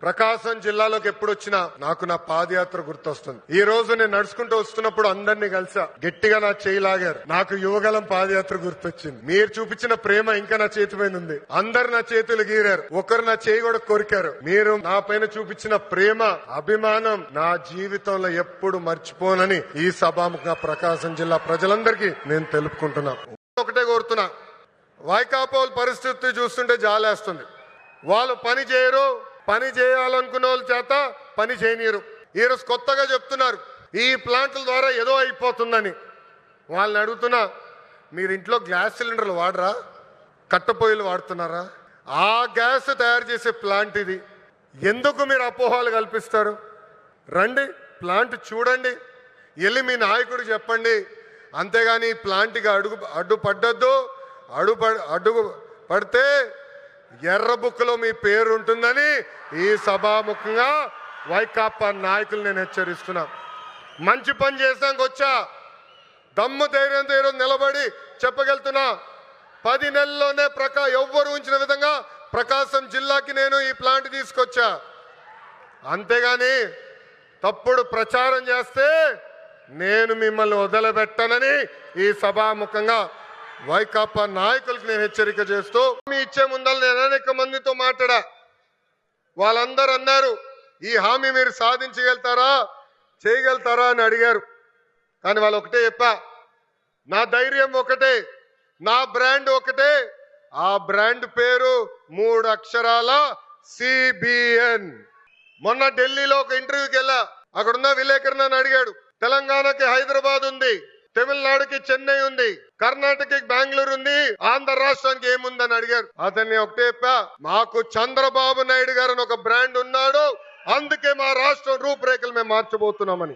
ప్రకాశం జిల్లాలోకి ఎప్పుడు వచ్చినా నాకు నా పాదయాత్ర గుర్తొస్తుంది. ఈ రోజు నేను నడుచుకుంటూ వస్తున్నప్పుడు అందరినీ కలిసా, గట్టిగా నా చేయి లాగారు. నాకు యువగలం పాదయాత్ర గుర్తొచ్చింది. మీరు చూపించిన ప్రేమ ఇంకా నా చేతి పైన ఉంది. అందరు నా చేతులు గీరారు, ఒకరు నా చేయి కూడా కొరికారు. మీరు నా పైన చూపించిన ప్రేమ, అభిమానం నా జీవితంలో ఎప్పుడు మర్చిపోనని ఈ సభాముఖంగా ప్రకాశం జిల్లా ప్రజలందరికీ నేను తెలుపుకుంటున్నా. ఒకటే కోరుతున్నా, వైకాపోల్ పరిస్థితి చూస్తుంటే జాలేస్తుంది. వాళ్ళు పని చేయరు, పని చేయాలనుకున్న వాళ్ళ చేత పని చేయనీరు. ఈరోజు కొత్తగా చెప్తున్నారు ఈ ప్లాంట్ల ద్వారా ఏదో అయిపోతుందని. వాళ్ళని అడుగుతున్నా, మీరు ఇంట్లో గ్యాస్ సిలిండర్లు వాడరా, కట్టెపొయ్యిలు వాడుతున్నారా? ఆ గ్యాస్ తయారు చేసే ప్లాంట్ ఇది. ఎందుకు మీరు అపోహలు కల్పిస్తారు? రండి, ప్లాంట్ చూడండి, వెళ్ళి మీ నాయకుడు చెప్పండి. అంతేగాని ఈ ప్లాంట్కి అడ్డు పడితే ఎర్ర బుక్లో మీ పేరు ఉంటుందని ఈ సభాముఖంగా వైకాపా నాయకులు నేను హెచ్చరిస్తున్నా. మంచి పని చేసాక వచ్చా, దమ్ము ధైర్యంతో ఈరోజు నిలబడి చెప్పగలుగుతున్నా. 10 నెలల్లోనే ఎవ్వరు ఉంచిన విధంగా ప్రకాశం జిల్లాకి నేను ఈ ప్లాంట్ తీసుకొచ్చా. అంతేగాని తప్పుడు ప్రచారం చేస్తే నేను మిమ్మల్ని వదిలిపెట్టనని ఈ సభాముఖంగా వైకాపా నాయకులకు నేను హెచ్చరిక చేస్తూ, మీ ఇచ్చే ముందర నేను అనేక మందితో మాట్లాడా. వాళ్ళందరూ అన్నారు, ఈ హామీ మీరు సాధించగలుగుతారా, చేయగలుగుతారా అని అడిగారు. కానీ వాళ్ళు ఒకటే చెప్పా, నా ధైర్యం ఒకటే, నా బ్రాండ్ ఒకటే. ఆ బ్రాండ్ పేరు 3 అక్షరాల సిబిఎన్. మొన్న ఢిల్లీలో ఒక ఇంటర్వ్యూకి వెళ్ళా. అక్కడున్న విలేకరుని నన్ను అడిగాడు, తెలంగాణకి హైదరాబాద్ ఉంది, తమిళనాడుకి చెన్నై ఉంది, కర్ణాటకకి బెంగళూరు ఉంది, ఆంధ్ర రాష్ట్రానికి ఏముందని అడిగారు. అతన్ని ఒకటే చెప్పా, మాకు చంద్రబాబు నాయుడు గారు ఒక బ్రాండ్ ఉన్నాడు, అందుకే మా రాష్ట్రం రూపురేఖలు మేము మార్చబోతున్నామని.